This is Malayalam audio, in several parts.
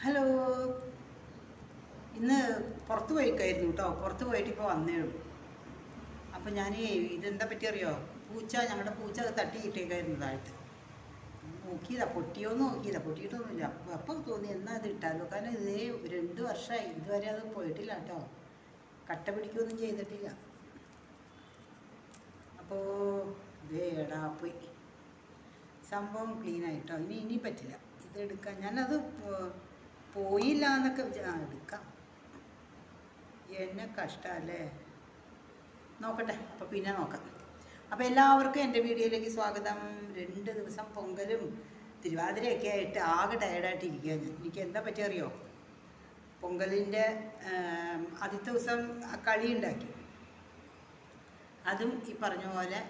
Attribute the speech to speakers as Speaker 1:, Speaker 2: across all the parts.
Speaker 1: ഹലോ. ഇന്ന് പുറത്ത് പോയിക്കായിരുന്നു കേട്ടോ. പുറത്ത് പോയിട്ട് ഇപ്പോൾ വന്നേ ഉള്ളൂ. അപ്പം ഞാൻ ഇതെന്താ പറ്റി അറിയോ? ഞങ്ങളുടെ പൂച്ച അത് തട്ടി ഇട്ടേക്കായിരുന്നു താഴത്ത്. നോക്കിയതാ, പൊട്ടിയോന്ന് നോക്കിയതാ, പൊട്ടിയിട്ടൊന്നുമില്ല. അപ്പം തോന്നി എന്നാൽ അത് ഇട്ടാലോ, കാരണം ഇതേ 2 വർഷമായി ഇതുവരെ അത് പോയിട്ടില്ല കേട്ടോ. കട്ട പിടിക്കുകയൊന്നും ചെയ്തിട്ടില്ല. അപ്പോൾ ഇതേടാ പോയി സംഭവം ക്ലീൻ ആയിട്ടോ. ഇനി പറ്റില്ല ഇതെടുക്കാൻ. ഞാനത് പോയില്ല എന്നൊക്കെ എടുക്കാം. എന്നെ കഷ്ടമല്ലേ. നോക്കട്ടെ, അപ്പോൾ പിന്നെ നോക്കാം. അപ്പോൾ എല്ലാവർക്കും എൻ്റെ വീഡിയോയിലേക്ക് സ്വാഗതം. 2 ദിവസം പൊങ്കലും തിരുവാതിരയൊക്കെ ആയിട്ട് ആകെ ടയർഡായിട്ട് ഇരിക്കുക ഞാൻ. എനിക്ക് എന്താ പറ്റി അറിയോ? പൊങ്കലിൻ്റെ ആദ്യത്തെ ദിവസം കളി ഉണ്ടാക്കി. അതും ഈ പറഞ്ഞ പോലെ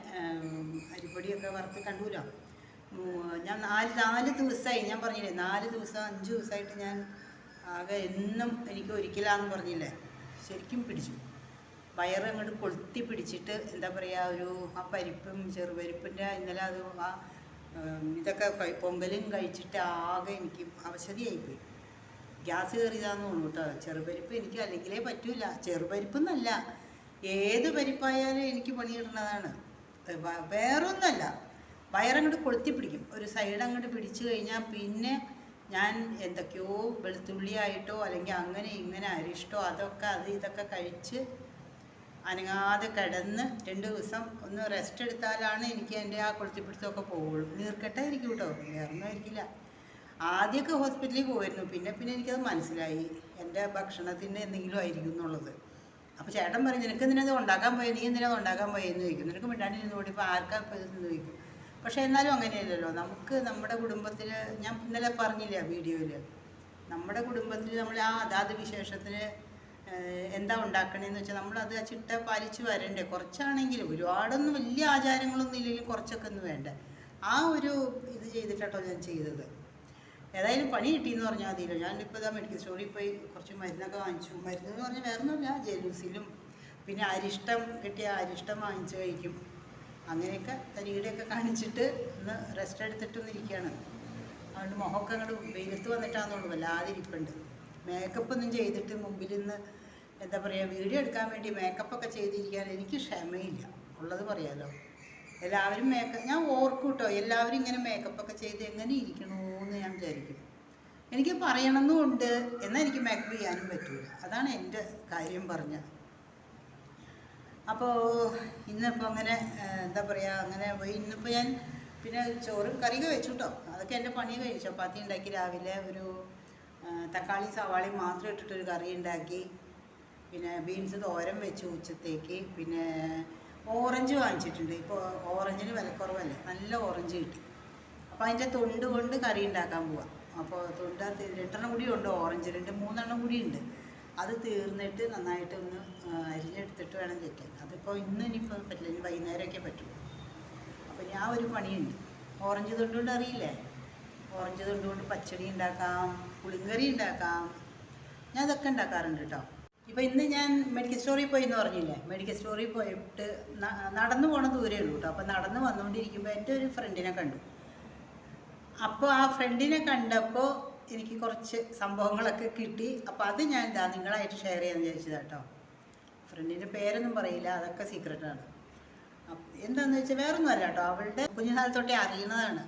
Speaker 1: അരിപ്പൊടിയൊക്കെ വറുത്ത് കണ്ടൂലോ. ഞാൻ 4 ദിവസമായി, ഞാൻ പറഞ്ഞില്ലേ 4 ദിവസം 5 ദിവസമായിട്ട് ഞാൻ ആകെ എന്നും എനിക്ക് ഒരിക്കലാന്ന് പറഞ്ഞില്ലേ, ശരിക്കും പിടിച്ചു. വയറ് അങ്ങോട്ട് കൊളുത്തി പിടിച്ചിട്ട് എന്താ പറയുക, ആ പരിപ്പും ചെറുപരിപ്പിൻ്റെ ഇന്നലെ അത് ഇതൊക്കെ പൊങ്കലും കഴിച്ചിട്ട് ആകെ എനിക്ക് അവശതയായിപ്പോയി. ഗ്യാസ് കയറിയതാന്ന് തോന്നുന്നു കേട്ടോ. ചെറുപരിപ്പ് എനിക്ക് അല്ലെങ്കിലേ പറ്റൂല. ചെറുപരിപ്പെന്നല്ല, ഏത് പരിപ്പായാലും എനിക്ക് പണിയിടുന്നതാണ്. വേറൊന്നുമല്ല, വയറങ്ങോട്ട് കൊളുത്തി പിടിക്കും. ഒരു സൈഡ് അങ്ങോട്ട് പിടിച്ചു കഴിഞ്ഞാൽ പിന്നെ ഞാൻ എന്തൊക്കെയോ വെളുത്തുള്ളിയായിട്ടോ അല്ലെങ്കിൽ അങ്ങനെ ഇങ്ങനെ അരിഷ്ടോ അതൊക്കെ ഇതൊക്കെ കഴിച്ച് അനങ്ങാതെ കിടന്ന് 2 ദിവസം ഒന്ന് റെസ്റ്റ് എടുത്താലാണ് എനിക്ക് എൻ്റെ ആ കൊളുത്തിപ്പിടുത്തമൊക്കെ പോവുള്ളൂ. നീർക്കെട്ടായിരിക്കും കേട്ടോ, വേറൊന്നും ആയിരിക്കില്ല. ആദ്യമൊക്കെ ഹോസ്പിറ്റലിൽ പോയിരുന്നു, പിന്നെ എനിക്കത് മനസ്സിലായി എൻ്റെ ഭക്ഷണത്തിൻ്റെ എന്തെങ്കിലും ആയിരിക്കും എന്നുള്ളത്. അപ്പോൾ ചേട്ടൻ പറയും, നിനക്ക് എന്തിനത് ഉണ്ടാക്കാൻ പോയത്, നീ എന്തിനത് ഉണ്ടാക്കാൻ പോയെന്ന് ചോദിക്കും. നിനക്ക് മിണ്ടാണ്ടിരുന്ന് കൂടി ഇപ്പോൾ ആർക്കാ ഇപ്പോൾ ഇതെന്ന് ചോദിക്കും. പക്ഷേ എന്നാലും അങ്ങനെയല്ലല്ലോ. നമുക്ക് നമ്മുടെ കുടുംബത്തിൽ, ഞാൻ ഇന്നലെ പറഞ്ഞില്ല വീഡിയോയിൽ, നമ്മുടെ കുടുംബത്തിൽ നമ്മൾ അതാത് വിശേഷത്തിന് എന്താ ഉണ്ടാക്കണേന്ന് വെച്ചാൽ നമ്മളത് ആ ചിട്ട പാലിച്ച് വരണ്ടേ. കുറച്ചാണെങ്കിലും, ഒരുപാടൊന്നും വലിയ ആചാരങ്ങളൊന്നും ഇല്ലെങ്കിലും കുറച്ചൊക്കെ ഒന്ന് വേണ്ടേ. ആ ഒരു ഇത് ചെയ്തിട്ടാട്ടോ ഞാൻ ചെയ്തത്. ഏതായാലും പണി കിട്ടിയെന്ന് പറഞ്ഞാൽ മതിയല്ലോ. ഞാനിപ്പോൾ ഇതാ മെഡിക്കൽ സ്റ്റോറിൽ പോയി കുറച്ച് മരുന്നൊക്കെ വാങ്ങിച്ചു. മരുന്നെന്ന് പറഞ്ഞാൽ വേറൊന്നുമില്ല, ജലൂസിലും പിന്നെ അരിഷ്ടം കിട്ടിയ അരിഷ്ടം വാങ്ങിച്ച് കഴിക്കും. അങ്ങനെയൊക്കെ തരികിടയൊക്കെ കാണിച്ചിട്ട് ഒന്ന് റെസ്റ്റ് എടുത്തിട്ടൊന്നിരിക്കുകയാണ്. അതുകൊണ്ട് മുഖമൊക്കെ അങ്ങോട്ട് വെയിലത്ത് വന്നിട്ടാണെന്നുള്ളൂ, വല്ലാതെ ഇരിപ്പുണ്ട്. മേക്കപ്പൊന്നും ചെയ്തിട്ട് മുമ്പിൽ നിന്ന് എന്താ പറയുക, വീഡിയോ എടുക്കാൻ വേണ്ടി മേക്കപ്പൊക്കെ ചെയ്തിരിക്കാൻ എനിക്ക് ക്ഷമയില്ല, ഉള്ളത് പറയാലോ. എല്ലാവരും ഞാൻ ഓർക്കും കേട്ടോ, എല്ലാവരും ഇങ്ങനെ മേക്കപ്പൊക്കെ ചെയ്ത് എങ്ങനെ ഇരിക്കണമെന്ന് ഞാൻ വിചാരിക്കും. എനിക്ക് പറയണമെന്നുമുണ്ട്, എന്നാൽ എനിക്ക് മേക്കപ്പ് ചെയ്യാനും പറ്റില്ല. അതാണ് എൻ്റെ കാര്യം പറഞ്ഞത്. അപ്പോൾ ഇന്നിപ്പോൾ അങ്ങനെ എന്താ പറയുക, അങ്ങനെ പോയി. ഇന്നിപ്പോൾ ഞാൻ പിന്നെ ചോറും കറിയൊക്കെ വെച്ചു കേട്ടോ. അതൊക്കെ എൻ്റെ പണി കഴിച്ചു. ചപ്പാത്തി ഉണ്ടാക്കി, രാവിലെ ഒരു തക്കാളി സവാളയും മാത്രം ഇട്ടിട്ടൊരു കറി ഉണ്ടാക്കി. പിന്നെ ബീൻസ് തോരൻ വെച്ചു ഉച്ചത്തേക്ക്. പിന്നെ ഓറഞ്ച് വാങ്ങിച്ചിട്ടുണ്ട്. ഇപ്പോൾ ഓറഞ്ചിന് വിലക്കുറവല്ലേ, നല്ല ഓറഞ്ച് കിട്ടി. അപ്പോൾ അതിൻ്റെ തൊണ്ട് കൊണ്ട് കറി ഉണ്ടാക്കാൻ പോവാം. അപ്പോൾ തൊണ്ട് 2 കൂടി ഉണ്ട്, ഓറഞ്ച് 2-3 കൂടി ഉണ്ട്. അത് തീർന്നിട്ട് നന്നായിട്ട് ഒന്ന് അരിഞ്ഞെടുത്തിട്ട് വേണം വെക്കാൻ. അതിപ്പോൾ ഇനിയിപ്പോൾ പറ്റില്ല, ഇനി വൈകുന്നേരമൊക്കെ പറ്റുള്ളൂ. അപ്പോൾ ഞാൻ ഒരു പണിയുണ്ട്. ഓറഞ്ച് തൊണ്ടുകൊണ്ട് അറിയില്ലേ, ഓറഞ്ച് തൊണ്ടുകൊണ്ട് പച്ചടി ഉണ്ടാക്കാം, പുളിങ്കറി ഉണ്ടാക്കാം. ഞാൻ ഇതൊക്കെ ഉണ്ടാക്കാറുണ്ട് കേട്ടോ. ഇപ്പോൾ ഇന്ന് ഞാൻ മെഡിക്കൽ സ്റ്റോറിൽ പോയി എന്ന് പറഞ്ഞില്ലേ, മെഡിക്കൽ സ്റ്റോറിൽ പോയിട്ട് നടന്നു പോണ ദൂരമേ ഉള്ളൂ കേട്ടോ. അപ്പോൾ നടന്ന് വന്നുകൊണ്ടിരിക്കുമ്പോൾ എൻ്റെ ഒരു ഫ്രണ്ടിനെ കണ്ടു. അപ്പോൾ ആ ഫ്രണ്ടിനെ കണ്ടപ്പോൾ എനിക്ക് കുറച്ച് സംഭവങ്ങളൊക്കെ കിട്ടി. അപ്പോൾ അത് ഞാൻ നിങ്ങളായിട്ട് ഷെയർ ചെയ്യാൻ വിചാരിച്ചതാണ് കേട്ടോ. ഫ്രണ്ടിൻ്റെ പേരൊന്നും പറയില്ല, അതൊക്കെ സീക്രട്ടാണ്. എന്താണെന്ന് വെച്ചാൽ വേറൊന്നുമല്ല കേട്ടോ, അവളുടെ കുഞ്ഞുനാൾ തൊട്ടേ അറിയുന്നതാണ്.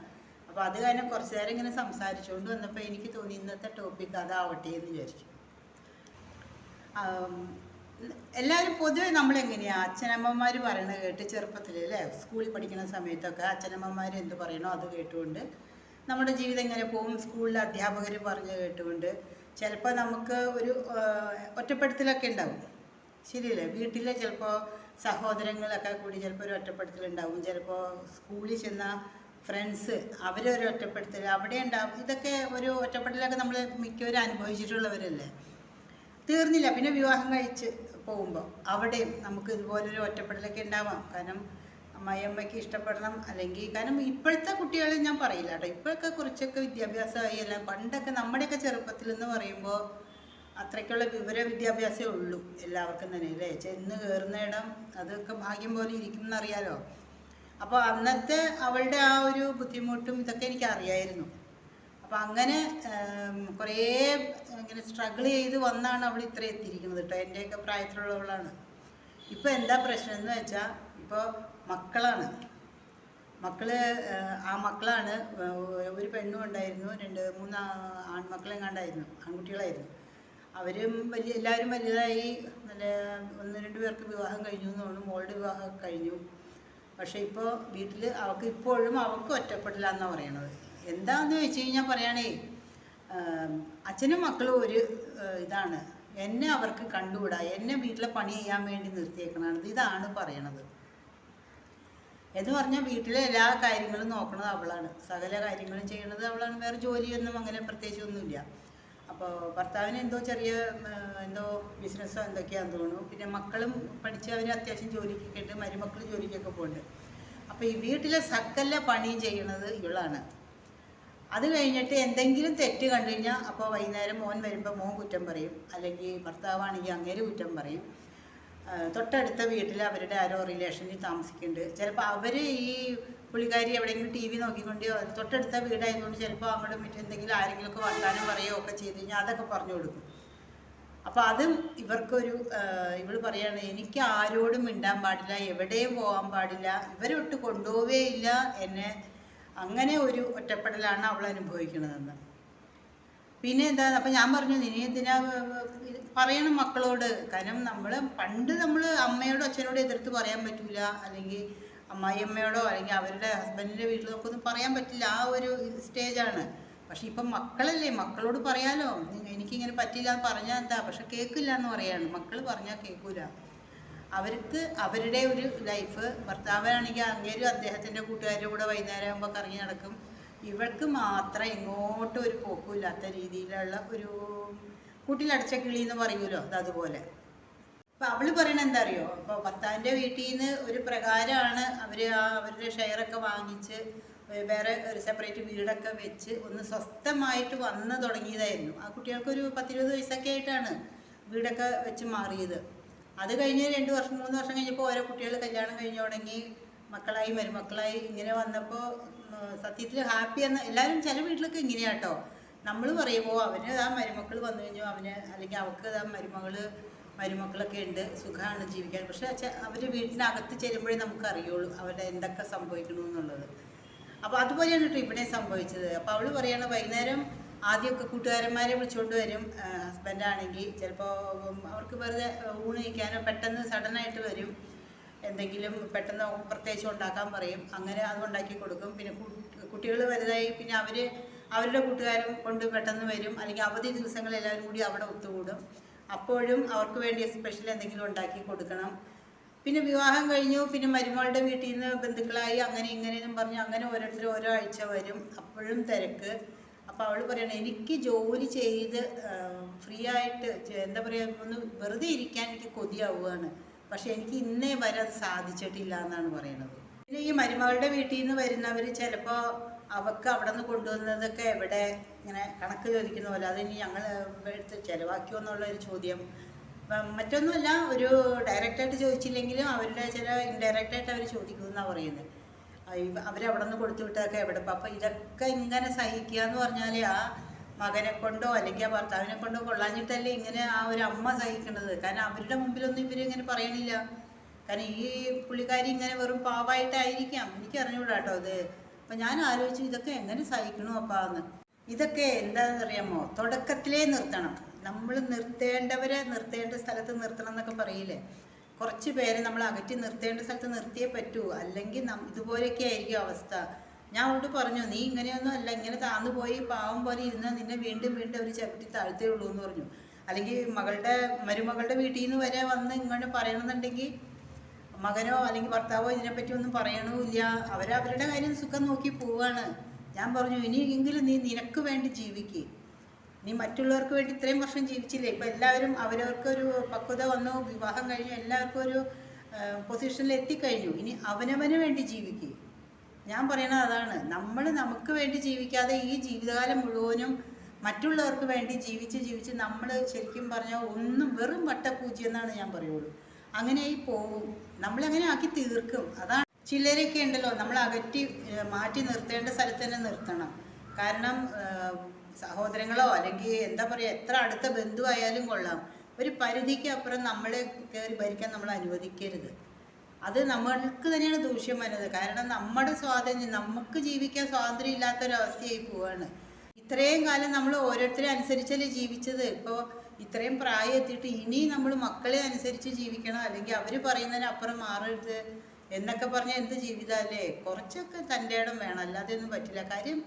Speaker 1: അപ്പോൾ അത് കാരണം കുറച്ച് നേരം ഇങ്ങനെ സംസാരിച്ചുകൊണ്ട് വന്നപ്പോൾ എനിക്ക് തോന്നി ഇന്നത്തെ ടോപ്പിക് അതാവട്ടെ എന്ന് വിചാരിച്ചു. എല്ലാവരും പൊതുവെ നമ്മളെങ്ങനെയാണ്, അച്ഛനമ്മമാർ പറയണത് കേട്ട് ചെറുപ്പത്തിൽ അല്ലേ, സ്കൂളിൽ പഠിക്കുന്ന സമയത്തൊക്കെ അച്ഛനമ്മമാർ എന്ത് പറയണോ അത് കേട്ടുകൊണ്ട് നമ്മുടെ ജീവിതം ഇങ്ങനെ പോകും. സ്കൂളിലെ അധ്യാപകർ പറഞ്ഞ് കേട്ടുകൊണ്ട് ചിലപ്പോൾ നമുക്ക് ഒരു ഒറ്റപ്പെടുത്തലൊക്കെ ഉണ്ടാവും, ശരിയല്ലേ. വീട്ടിലെ ചിലപ്പോൾ സഹോദരങ്ങളൊക്കെ കൂടി ചിലപ്പോൾ ഒരു ഒറ്റപ്പെടുത്തലുണ്ടാവും. ചിലപ്പോൾ സ്കൂളിൽ ചെന്ന ഫ്രണ്ട്സ് അവരൊരു ഒറ്റപ്പെടുത്തൽ അവിടെ ഉണ്ടാവും. ഇതൊക്കെ ഒരു ഒറ്റപ്പെടുത്തലൊക്കെ നമ്മൾ മിക്കവരും അനുഭവിച്ചിട്ടുള്ളവരല്ലേ. തീർന്നില്ല, പിന്നെ വിവാഹം കഴിച്ച് പോകുമ്പോൾ അവിടെയും നമുക്ക് ഇതുപോലൊരു ഒറ്റപ്പെടലൊക്കെ ഉണ്ടാവാം. കാരണം അമ്മായിയമ്മയ്ക്ക് ഇഷ്ടപ്പെടണം, അല്ലെങ്കിൽ കാരണം ഇപ്പോഴത്തെ കുട്ടികളെ ഞാൻ പറയില്ല കേട്ടോ, ഇപ്പോഴൊക്കെ കുറച്ചൊക്കെ വിദ്യാഭ്യാസമായി. അല്ല, പണ്ടൊക്കെ നമ്മുടെയൊക്കെ ചെറുപ്പത്തിൽ എന്ന് പറയുമ്പോൾ അത്രയ്ക്കുള്ള വിദ്യാഭ്യാസമേ ഉള്ളൂ എല്ലാവർക്കും തന്നെ അല്ലേ. ചെന്ന് കയറുന്നിടം അതൊക്കെ ഭാഗ്യം പോലെ ഇരിക്കും എന്നറിയാലോ. അപ്പോൾ അന്നത്തെ അവളുടെ ആ ഒരു ബുദ്ധിമുട്ടും ഇതൊക്കെ എനിക്ക് അറിയായിരുന്നു. അപ്പോൾ അപ്പം അങ്ങനെ കുറേ ഇങ്ങനെ സ്ട്രഗിൾ ചെയ്ത് വന്നാണ് അവൾ ഇത്ര എത്തിയിരിക്കുന്നത് കേട്ടോ. എൻ്റെയൊക്കെ പ്രായത്തിലുള്ളവളാണ്. ഇപ്പോൾ എന്താ പ്രശ്നം എന്ന് വെച്ചാൽ ഇപ്പോൾ മക്കളാണ്. മക്കളാണ് ഒരു പെണ്ണും ഉണ്ടായിരുന്നു, 2-3 ആൺമക്കളെങ്ങാണ്ടായിരുന്നു, ആൺകുട്ടികളായിരുന്നു. അവരും എല്ലാവരും വലുതായി. നല്ല 1-2 പേർക്ക് വിവാഹം കഴിഞ്ഞു എന്ന് തോന്നുന്നു. മോളുടെ വിവാഹം കഴിഞ്ഞു. പക്ഷേ ഇപ്പോൾ വീട്ടിൽ അവൾക്ക് ഒറ്റപ്പെടില്ല എന്നാണ് പറയണത്. എന്താണെന്ന് വെച്ച് കഴിഞ്ഞാൽ പറയുകയാണേ, അച്ഛനും മക്കളും ഒരു ഇതാണ്, എന്നെ അവർക്ക് കണ്ടുകൂടാ, എന്നെ വീട്ടിലെ പണി ചെയ്യാൻ വേണ്ടി നിർത്തിയേക്കണത്, ഇതാണ് പറയണത്. എന്ന് പറഞ്ഞാൽ വീട്ടിലെ എല്ലാ കാര്യങ്ങളും നോക്കണത് അവളാണ്, സകല കാര്യങ്ങളും ചെയ്യണത് അവളാണ്. വേറെ ജോലിയൊന്നും അങ്ങനെ പ്രത്യേകിച്ചൊന്നുമില്ല. അപ്പോൾ ഭർത്താവിന് എന്തോ ബിസിനസ്സോ എന്തൊക്കെയാണെന്ന് തോന്നുന്നു. പിന്നെ മക്കളും പഠിച്ച് അവർ അത്യാവശ്യം ജോലിക്ക് കേട്ട്, മരുമക്കൾ ജോലിക്കൊക്കെ പോകുന്നുണ്ട്. അപ്പോൾ ഈ വീട്ടിലെ സകല പണിയും ചെയ്യണത് ഇവളാണ്. അത് കഴിഞ്ഞിട്ട് എന്തെങ്കിലും തെറ്റ് കണ്ടു കഴിഞ്ഞാൽ അപ്പോൾ വൈകുന്നേരം മോൻ വരുമ്പോൾ മോൻ കുറ്റം പറയും, അല്ലെങ്കിൽ ഭർത്താവാണെങ്കിൽ അങ്ങേര് കുറ്റം പറയും. തൊട്ടടുത്ത വീട്ടിൽ അവരുടെ ആരോ റിലേഷനിൽ താമസിക്കുന്നുണ്ട്. ചിലപ്പോൾ അവർ ഈ പുള്ളിക്കാരി എവിടെയെങ്കിലും TV നോക്കിക്കൊണ്ട്, തൊട്ടടുത്ത വീടായതുകൊണ്ട് ചിലപ്പോൾ അങ്ങോട്ടും എന്തെങ്കിലും ആരെങ്കിലുമൊക്കെ വർത്താനം പറയുകയോ ഒക്കെ ചെയ്ത് കഴിഞ്ഞാൽ അതൊക്കെ പറഞ്ഞു കൊടുക്കും. അപ്പോൾ അതും ഇവൾ പറയാണ്, എനിക്ക് ആരോടും മിണ്ടാൻ പാടില്ല, എവിടെയും പോകാൻ പാടില്ല, ഇവരൊട്ട് കൊണ്ടുപോവുകയില്ല എന്നെ. അങ്ങനെ ഒരു ഒറ്റപ്പെടലാണ് അവൾ അനുഭവിക്കുന്നതെന്ന്. പിന്നെ എന്താ, അപ്പം ഞാൻ പറഞ്ഞു, നീ എന്തിനാ പറയണം മക്കളോട്. കാരണം പണ്ട് നമ്മൾ അമ്മയോടോ അച്ഛനോടോ എതിർത്ത് പറയാൻ പറ്റില്ല, അല്ലെങ്കിൽ അമ്മായിയമ്മയോടോ അല്ലെങ്കിൽ അവരുടെ ഹസ്ബൻഡിൻ്റെ വീട്ടിലൊക്കെ ഒന്നും പറയാൻ പറ്റില്ല. ആ ഒരു സ്റ്റേജാണ്. പക്ഷെ ഇപ്പം മക്കളല്ലേ, മക്കളോട് പറയാലോ, എനിക്കിങ്ങനെ പറ്റില്ല എന്ന് പറഞ്ഞാൽ എന്താ. പക്ഷെ കേൾക്കില്ല എന്ന് പറയാണ്. മക്കൾ പറഞ്ഞാൽ കേൾക്കൂല. അവർക്ക് അവരുടെ ഒരു ലൈഫ്. ഭർത്താവാണെങ്കിൽ അങ്ങേരും അദ്ദേഹത്തിൻ്റെ കൂട്ടുകാരുടെ കൂടെ വൈകുന്നേരം ആകുമ്പോൾ കറങ്ങി നടക്കും. ഇവൾക്ക് മാത്രം എങ്ങോട്ടും ഒരു പോക്കുമില്ലാത്ത രീതിയിലുള്ള ഒരു കൂട്ടിലടച്ച കിളി എന്ന് പറയുമല്ലോ, അതുപോലെ. അപ്പം അവൾ പറയണത് എന്താ അറിയോ, അപ്പോൾ ഭർത്താവിൻ്റെ വീട്ടിൽ നിന്ന് ഒരു പ്രകാരമാണ് അവരുടെ ഷെയറൊക്കെ വാങ്ങിച്ച് വേറെ ഒരു സെപ്പറേറ്റ് വീടൊക്കെ വെച്ച് ഒന്ന് സ്വസ്ഥമായിട്ട് വന്ന് തുടങ്ങിയതായിരുന്നു. ആ കുട്ടികൾക്കൊരു 10-20 വയസ്സൊക്കെ ആയിട്ടാണ് വീടൊക്കെ വെച്ച് മാറിയത്. അത് കഴിഞ്ഞ് 2 വർഷം 3 വർഷം കഴിഞ്ഞപ്പോൾ ഓരോ കുട്ടികൾ കല്യാണം കഴിഞ്ഞ് തുടങ്ങി, മക്കളായി മരുമക്കളായി. ഇങ്ങനെ വന്നപ്പോൾ സത്യത്തിൽ ഹാപ്പി എന്ന് എല്ലാവരും, ചില വീട്ടിലൊക്കെ ഇങ്ങനെയാട്ടോ. നമ്മൾ പറയുമ്പോൾ അവന് ആ മരുമക്കൾ വന്നു കഴിഞ്ഞു, അല്ലെങ്കിൽ അവൾക്ക് ആ മരുമക്കളൊക്കെ ഉണ്ട്, സുഖമാണ് ജീവിക്കാൻ. പക്ഷെ അവർ വീട്ടിനകത്ത് ചെല്ലുമ്പോഴേ നമുക്ക് അറിയുള്ളൂ അവരുടെ എന്തൊക്കെ സംഭവിക്കണമെന്നുള്ളത്. അപ്പോൾ അതുപോലെയാണ് കേട്ടോ ഇവിടെ സംഭവിച്ചത്. അപ്പോൾ അവൾ പറയണ, വൈകുന്നേരം ആദ്യമൊക്കെ കൂട്ടുകാരന്മാരെ വിളിച്ചുകൊണ്ട് വരും. ഹസ്ബൻഡാണെങ്കിൽ ചിലപ്പോൾ അവർക്ക് വെറുതെ ഊണ് കഴിക്കാനോ പെട്ടെന്ന് സഡനായിട്ട് വരും, എന്തെങ്കിലും പെട്ടെന്ന് പ്രത്യേകിച്ച് ഉണ്ടാക്കാൻ പറയും. അങ്ങനെ അത് ഉണ്ടാക്കി കൊടുക്കും. പിന്നെ കുട്ടികൾ വലുതായി പിന്നെ അവരുടെ കൂട്ടുകാരും കൊണ്ട് പെട്ടെന്ന് വരും, അല്ലെങ്കിൽ അവധി ദിവസങ്ങൾ എല്ലാവരും കൂടി അവിടെ ഒത്തുകൂടും. അപ്പോഴും അവർക്ക് വേണ്ടി സ്പെഷ്യൽ എന്തെങ്കിലും ഉണ്ടാക്കി കൊടുക്കണം. പിന്നെ വിവാഹം കഴിഞ്ഞു, പിന്നെ മരുമകളുടെ വീട്ടിൽ നിന്ന് ബന്ധുക്കളായി, അങ്ങനെ ഇങ്ങനെയെന്നും പറഞ്ഞ് അങ്ങനെ ഓരോരുത്തർ ഓരോ ആഴ്ച വരും. അപ്പോഴും തിരക്ക്. അപ്പോൾ അവൾ പറയണേ, എനിക്ക് ജോലി ചെയ്ത് ഫ്രീ ആയിട്ട് എന്താ പറയുക, ഒന്ന് വെറുതെ ഇരിക്കാൻ എനിക്ക് കൊതിയാവുകയാണ്. പക്ഷെ എനിക്ക് ഇന്നേ വരെ അത് സാധിച്ചിട്ടില്ല എന്നാണ് പറയണത്. പിന്നെ ഈ മരുമകളുടെ വീട്ടിൽ നിന്ന് വരുന്നവർ ചിലപ്പോൾ അവർക്ക് അവിടെ നിന്ന് കൊണ്ടുവന്നതൊക്കെ എവിടെ ഇങ്ങനെ കണക്ക് ചോദിക്കുന്ന പോലെ, അതിനി ഞങ്ങൾ എടുത്ത് ചിലവാക്കിയോ എന്നുള്ളൊരു ചോദ്യം. മറ്റൊന്നുമല്ല, ഒരു ഡയറക്റ്റായിട്ട് ചോദിച്ചില്ലെങ്കിലും അവരുടെ ചില ഇൻഡയറക്റ്റായിട്ട് അവർ ചോദിക്കുമെന്നാണ് പറയുന്നത്. അവരവിടെ നിന്ന് കൊടുത്തു വിട്ടതൊക്കെ എവിടെ. അപ്പം ഇതൊക്കെ ഇങ്ങനെ സഹിക്കുക എന്ന് പറഞ്ഞാൽ ആ മകനെ കൊണ്ടോ അല്ലെങ്കിൽ ആ ഭർത്താവിനെ കൊണ്ടോ കൊള്ളാഞ്ഞിട്ടല്ലേ ഇങ്ങനെ ആ ഒരു അമ്മ സഹിക്കുന്നത്. കാരണം അവരുടെ മുമ്പിലൊന്നും ഇവരിങ്ങനെ പറയണില്ല. കാരണം ഈ പുള്ളിക്കാരി ഇങ്ങനെ വെറും പാവമായിട്ടായിരിക്കാം, എനിക്ക് അറിഞ്ഞുകൂടാ കേട്ടോ അത്. അപ്പം ഞാൻ ആലോചിച്ചു, ഇതൊക്കെ എങ്ങനെ സഹിക്കണോ അപ്പാന്ന്. ഇതൊക്കെ എന്താണെന്ന് അറിയാമോ, തുടക്കത്തിലേ നിർത്തണം. നമ്മൾ നിർത്തേണ്ടവരെ നിർത്തേണ്ട സ്ഥലത്ത് നിർത്തണം എന്നൊക്കെ പറയില്ലേ. കുറച്ച് പേരെ നമ്മൾ അകറ്റി നിർത്തേണ്ട സ്ഥലത്ത് നിർത്തിയേ പറ്റൂ, അല്ലെങ്കിൽ ഇതുപോലെയൊക്കെ ആയിരിക്കും അവസ്ഥ. ഞാൻ അവരോട് പറഞ്ഞു, നീ ഇങ്ങനെയൊന്നും അല്ല, ഇങ്ങനെ താന്നു പോയി പാവം പോലെ ഇരുന്നാൽ നിന്നെ വീണ്ടും വീണ്ടും അവർ ചവിട്ടി താഴ്ത്തേ ഉള്ളൂ എന്ന് പറഞ്ഞു. അല്ലെങ്കിൽ മരുമകളുടെ വീട്ടിൽ നിന്ന് വരെ വന്ന് ഇങ്ങനെ പറയണമെന്നുണ്ടെങ്കിൽ മകനോ അല്ലെങ്കിൽ ഭർത്താവോ ഇതിനെപ്പറ്റി ഒന്നും പറയണമില്ല. അവരവരുടെ കാര്യം സുഖം നോക്കി പോവുകയാണ്. ഞാൻ പറഞ്ഞു, ഇനിയെങ്കിലും നീ നിനക്ക് വേണ്ടി ജീവിക്കുക. നീ മറ്റുള്ളവർക്ക് വേണ്ടി ഇത്രയും വർഷം ജീവിച്ചില്ലേ. ഇപ്പം എല്ലാവരും അവരവർക്കൊരു പക്വത വന്നു, വിവാഹം കഴിഞ്ഞു, എല്ലാവർക്കും ഒരു പൊസിഷനിൽ എത്തിക്കഴിഞ്ഞു. ഇനി അവനവന് വേണ്ടി ജീവിക്കുക. ഞാൻ പറയണത് അതാണ്. നമ്മൾ നമുക്ക് വേണ്ടി ജീവിക്കാതെ ഈ ജീവിതകാലം മുഴുവനും മറ്റുള്ളവർക്ക് വേണ്ടി ജീവിച്ച് നമ്മൾ ശരിക്കും പറഞ്ഞാൽ ഒന്നും വെറും വട്ടപ്പൂജ്യം എന്നാണ് ഞാൻ പറയുള്ളൂ. അങ്ങനെയായി പോവും, നമ്മളങ്ങനെ ആക്കി തീർക്കും. അതാണ് ചിലരൊക്കെ ഉണ്ടല്ലോ, നമ്മൾ അകറ്റി മാറ്റി നിർത്തേണ്ട സ്ഥലത്ത് തന്നെ നിർത്തണം. കാരണം സഹോദരങ്ങളോ അല്ലെങ്കിൽ എന്താ പറയുക എത്ര അടുത്ത ബന്ധുവായാലും കൊള്ളാം, ഒരു പരിധിക്ക് അപ്പുറം നമ്മളെ കയറി ഭരിക്കാൻ നമ്മൾ അനുവദിക്കരുത്. അത് നമ്മൾക്ക് തന്നെയാണ് ദൂഷ്യം വരുന്നത്. കാരണം നമ്മുടെ സ്വാതന്ത്ര്യം, നമുക്ക് ജീവിക്കാൻ സ്വാതന്ത്ര്യം ഇല്ലാത്തൊരവസ്ഥയായി പോവാണ്. ഇത്രയും കാലം നമ്മൾ ഓരോരുത്തരെ അനുസരിച്ചല്ലേ ജീവിച്ചത്. ഇപ്പോൾ ഇത്രയും പ്രായം എത്തിയിട്ട് ഇനി നമ്മൾ മക്കളെ അനുസരിച്ച് ജീവിക്കണം, അല്ലെങ്കിൽ അവർ പറയുന്നതിനപ്പുറം മാറരുത് എന്നൊക്കെ പറഞ്ഞാൽ എന്ത് ജീവിതമല്ലേ? കുറച്ചൊക്കെ തൻ്റെ ഇടം വേണം, അല്ലാതെ ഒന്നും പറ്റില്ല. കാര്യം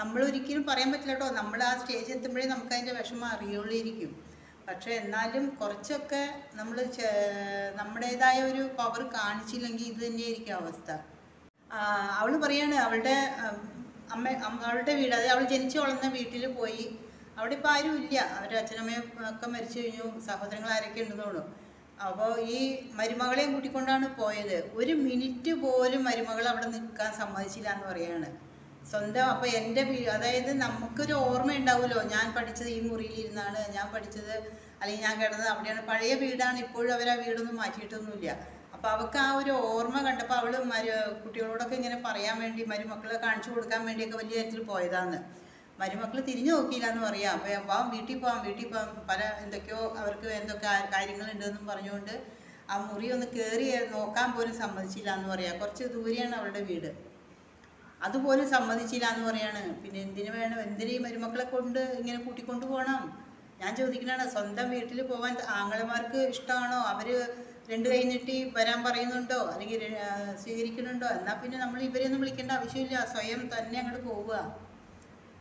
Speaker 1: നമ്മൾ ഒരിക്കലും പറയാൻ പറ്റില്ല കേട്ടോ, നമ്മൾ ആ സ്റ്റേജ് എത്തുമ്പോഴേ നമുക്ക് അതിൻ്റെ വിഷമം അറിയുള്ളിരിക്കും. പക്ഷെ എന്നാലും കുറച്ചൊക്കെ നമ്മൾ നമ്മുടേതായ ഒരു പവർ കാണിച്ചില്ലെങ്കിൽ ഇത് തന്നെയായിരിക്കും അവസ്ഥ. അവൾ പറയാണ് അവളുടെ അവളുടെ വീട്, അതായത് അവൾ ജനിച്ചു വളർന്ന വീട്ടിൽ പോയി. അവിടെ ഇപ്പോൾ ആരും ഇല്ല, അവരുടെ അച്ഛനമ്മയും ഒക്കെ മരിച്ചു കഴിഞ്ഞു, സഹോദരങ്ങൾ ആരൊക്കെ ഉണ്ടെന്ന് തോന്നുന്നു. അപ്പോൾ ഈ മരുമകളെയും കൂട്ടിക്കൊണ്ടാണ് പോയത്. ഒരു മിനിറ്റ് പോലും മരുമകൾ അവിടെ നിൽക്കാൻ സമ്മതിച്ചില്ല എന്ന് പറയാണ്. സ്വന്തം അപ്പോൾ എൻ്റെ അതായത് നമുക്കൊരു ഓർമ്മ ഉണ്ടാവുമല്ലോ, ഞാൻ പഠിച്ചത് ഈ മുറിയിലിരുന്നാണ് ഞാൻ പഠിച്ചത്, അല്ലെങ്കിൽ ഞാൻ കിടന്നത് അവിടെയാണ്. പഴയ വീടാണ്, ഇപ്പോഴും അവർ ആ വീടൊന്നും മാറ്റിയിട്ടൊന്നുമില്ല. അപ്പോൾ അവൾക്ക് ആ ഒരു ഓർമ്മ കണ്ടപ്പോൾ അവൾ കുട്ടികളോടൊക്കെ ഇങ്ങനെ പറയാൻ വേണ്ടി, മരുമക്കളെ കാണിച്ചു കൊടുക്കാൻ വേണ്ടിയൊക്കെ വലിയ തരത്തിൽ പോയതാണ്. മരുമക്കൾ തിരിഞ്ഞു നോക്കിയില്ല എന്ന് പറയാം. അപ്പോൾ വീട്ടിൽ പോകാം പല എന്തൊക്കെയോ അവർക്ക് എന്തൊക്കെ കാര്യങ്ങളുണ്ടെന്നും പറഞ്ഞുകൊണ്ട് ആ മുറി ഒന്ന് കയറി നോക്കാൻ പോലും സമ്മതിച്ചില്ല എന്ന് പറയാം. കുറച്ച് ദൂരെയാണ് അവളുടെ വീട്, അതുപോലും സമ്മതിച്ചില്ല എന്ന് പറയാണ്. പിന്നെ എന്തിനീ മരുമക്കളെ കൊണ്ട് ഇങ്ങനെ കൂട്ടിക്കൊണ്ടു പോകണം? ഞാൻ ചോദിക്കണതാണ്, സ്വന്തം വീട്ടിൽ പോകാൻ ആങ്ങളമാർക്ക് ഇഷ്ടമാണോ? അവർ രണ്ട് കൈ നീട്ടി വരാൻ പറയുന്നുണ്ടോ, അല്ലെങ്കിൽ സ്വീകരിക്കുന്നുണ്ടോ? എന്നാൽ പിന്നെ നമ്മൾ ഇവരെയൊന്നും വിളിക്കേണ്ട ആവശ്യമില്ല, സ്വയം തന്നെ അങ്ങോട്ട് പോവുക.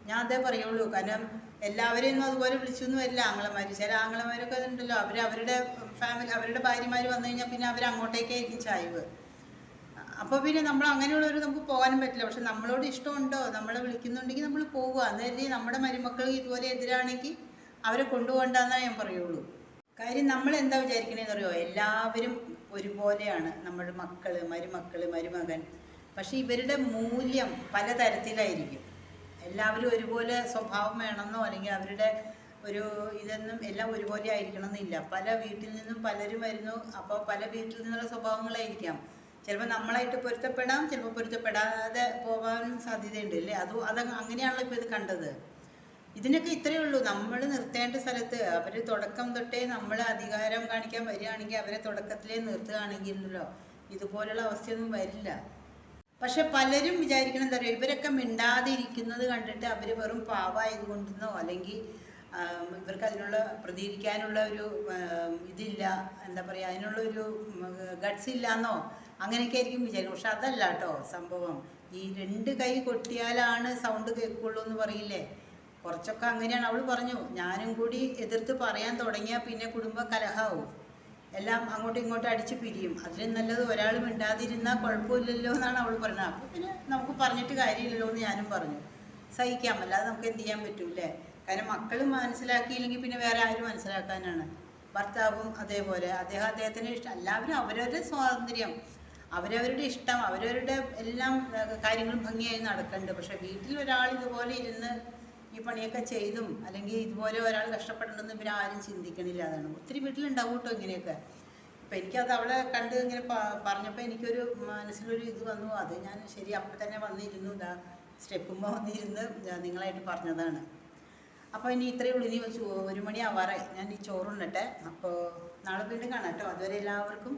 Speaker 1: ഞാൻ അതേ പറയുള്ളൂ. കാരണം എല്ലാവരെയൊന്നും അതുപോലെ വിളിച്ചൊന്നും വരില്ല ആങ്ങളമാർ. ചില ആങ്ങളമാരൊക്കെ ഉണ്ടല്ലോ, അവരുടെ ഫാമിലി, അവരുടെ ഭാര്യമാർ വന്നു കഴിഞ്ഞാൽ പിന്നെ അവർ അങ്ങോട്ടേക്കായിരിക്കും ചായ്വ്. അപ്പോൾ പിന്നെ നമ്മൾ അങ്ങനെയുള്ളവർ നമുക്ക് പോകാനും പറ്റില്ല. പക്ഷെ നമ്മളോട് ഇഷ്ടമുണ്ടോ, നമ്മളെ വിളിക്കുന്നുണ്ടെങ്കിൽ നമ്മൾ പോവുക. എന്നല്ലേ നമ്മുടെ മരുമക്കൾ ഇതുപോലെ എതിരാണെങ്കിൽ അവരെ കൊണ്ടുപോകണ്ടെന്നേ ഞാൻ പറയുള്ളൂ. കാര്യം നമ്മൾ എന്താ വിചാരിക്കണേന്ന് അറിയോ, എല്ലാവരും ഒരുപോലെയാണ്, നമ്മുടെ മരുമക്കൾ, മരുമകൻ. പക്ഷെ ഇവരുടെ മൂല്യം പലതരത്തിലായിരിക്കും. എല്ലാവരും ഒരുപോലെ സ്വഭാവം വേണമെന്നോ അല്ലെങ്കിൽ അവരുടെ ഒരു ഇതൊന്നും എല്ലാം ഒരുപോലെ ആയിരിക്കണം എന്നില്ല. പല വീട്ടിൽ നിന്നും പലരും വരുന്നു. അപ്പോൾ പല വീട്ടിൽ നിന്നുള്ള സ്വഭാവങ്ങളായിരിക്കാം. ചിലപ്പോൾ നമ്മളായിട്ട് പൊരുത്തപ്പെടാം, ചിലപ്പോൾ പൊരുത്തപ്പെടാതെ പോകാനും സാധ്യതയുണ്ട് അല്ലേ? അത് അങ്ങനെയാണല്ലോ ഇപ്പോൾ ഇത് കണ്ടത്. ഇതിനൊക്കെ ഇത്രയേ ഉള്ളൂ. നമ്മൾ നിർത്തേണ്ട സ്ഥലത്ത് അവർ തുടക്കം തൊട്ടേ നമ്മൾ അധികാരം കാണിക്കാൻ വരികയാണെങ്കിൽ അവരെ തുടക്കത്തിലേ നിർത്തുകയാണെങ്കിലല്ലോ ഇതുപോലുള്ള അവസ്ഥയൊന്നും വരില്ല. പക്ഷെ പലരും വിചാരിക്കണം എന്താ പറയുക, ഇവരൊക്കെ മിണ്ടാതെ ഇരിക്കുന്നത് കണ്ടിട്ട് അവർ വെറും പാവമായത് കൊണ്ടെന്നോ അല്ലെങ്കിൽ ഇവർക്ക് അതിനുള്ള പ്രതികരിക്കാനുള്ള ഒരു ഇതില്ല, എന്താ പറയുക, അതിനുള്ള ഒരു ഗട്ട്സ് ഇല്ലയെന്നോ അങ്ങനെയൊക്കെ ആയിരിക്കും വിചാരിക്കും. പക്ഷെ അതല്ല കേട്ടോ സംഭവം. ഈ രണ്ട് കൈ കൊട്ടിയാലാണ് സൗണ്ട് കേൾക്കുള്ളൂ എന്ന് പറയില്ലേ, കുറച്ചൊക്കെ അങ്ങനെയാണ്. അവൾ പറഞ്ഞു, ഞാനും കൂടി എതിർത്ത് പറയാൻ തുടങ്ങിയാൽ പിന്നെ കുടുംബ കലഹമാവും, എല്ലാം അങ്ങോട്ടും ഇങ്ങോട്ടും അടിച്ച് പിരിയും. അതിലും നല്ലത് ഒരാൾ മിണ്ടാതിരുന്നാൽ കുഴപ്പമില്ലല്ലോ എന്നാണ് അവൾ പറഞ്ഞത്. അപ്പോൾ പിന്നെ നമുക്ക് പറഞ്ഞിട്ട് കാര്യമില്ലല്ലോ എന്ന് ഞാനും പറഞ്ഞു. സഹിക്കാം, അല്ലാതെ നമുക്ക് എന്ത് ചെയ്യാൻ പറ്റൂലേ? കാരണം മക്കൾ മനസ്സിലാക്കിയില്ലെങ്കിൽ പിന്നെ വേറെ ആരും മനസ്സിലാക്കാനാണ്? ഭർത്താവും അതേപോലെ, അദ്ദേഹത്തിന് ഇഷ്ടം, എല്ലാവരും അവരവരുടെ സ്വാതന്ത്ര്യം, അവരവരുടെ ഇഷ്ടം, അവരവരുടെ എല്ലാം കാര്യങ്ങളും ഭംഗിയായി നടക്കുന്നുണ്ട്. പക്ഷെ വീട്ടിൽ ഒരാൾ ഇതുപോലെ ഇരുന്ന് ഈ പണിയൊക്കെ ചെയ്തും അല്ലെങ്കിൽ ഇതുപോലെ ഒരാൾ കഷ്ടപ്പെടണമെന്ന് ഇവർ ആരും ചിന്തിക്കണില്ല. അതാണ് ഒത്തിരി വീട്ടിലുണ്ടാവും കേട്ടോ ഇങ്ങനെയൊക്കെ. അപ്പം എനിക്കത് അവളെ കണ്ട് ഇങ്ങനെ പറഞ്ഞപ്പോൾ എനിക്കൊരു മനസ്സിലൊരു ഇത് വന്നു. അത് ഞാൻ ശരി അപ്പം തന്നെ വന്നിരുന്നു, സ്റ്റെപ്പുമ്പോൾ വന്നിരുന്ന് നിങ്ങളായിട്ട് പറഞ്ഞതാണ്. അപ്പോൾ ഇനി ഇത്രയേ ഉള്ളൂ. ഇനി 1 മണി ആവാറായി. ഞാൻ ഈ ചോറുണ്ണട്ടെ. അപ്പോൾ നാളെ വീണ്ടും കാണാം കേട്ടോ. അതുവരെ എല്ലാവർക്കും